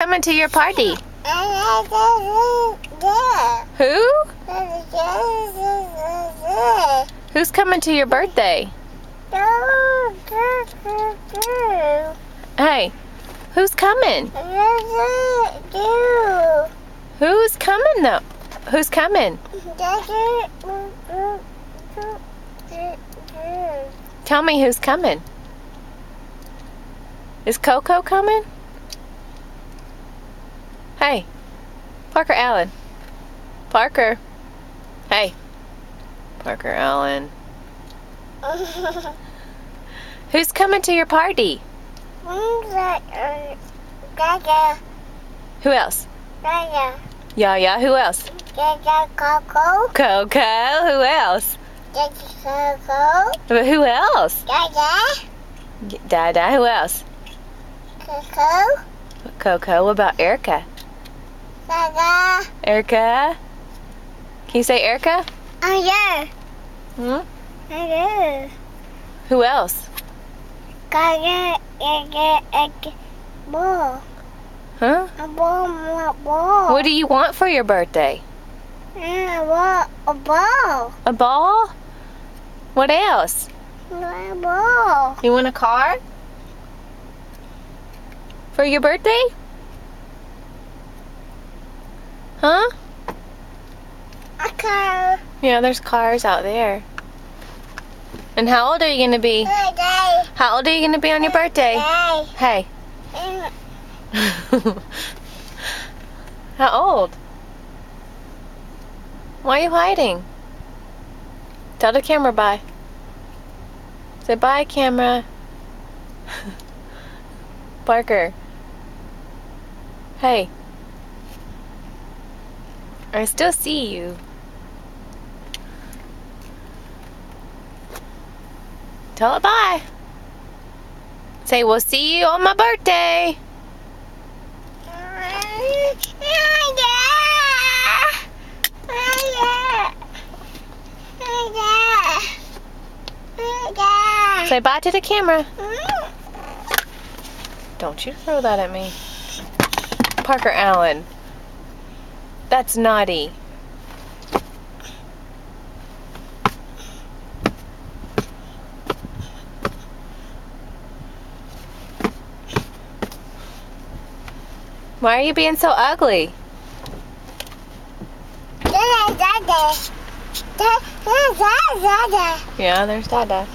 Coming to your party? Who? Who's coming to your birthday? Hey, who's coming? Who's coming though? Who's coming? Tell me who's coming. Is Coco coming? Hey, Parker Allen. Parker. Hey, Parker Allen. Who's coming to your party? Who else? Yaya. Who else? Coco. Coco. Who else? Coco. But who else? Dada. Dada. Who else? Coco. Coco. What about Erica? Dada. Erica? Can you say Erica? Oh yeah. Hmm? Yeah. Who else? Ball. Huh? A ball. What do you want for your birthday? A ball. A ball? What else? A ball. You want a car? For your birthday? Huh? A car. Yeah, there's cars out there. And how old are you gonna be? How old are you gonna be on your birthday? Hey. How old? Why are you hiding? Tell the camera bye. Say bye, camera. Parker. Hey. I still see you. Tell it bye. Say we'll see you on my birthday. Say bye to the camera. Don't you throw that at me. Parker Allen. That's naughty. Why are you being so ugly? Yeah, there's Dada.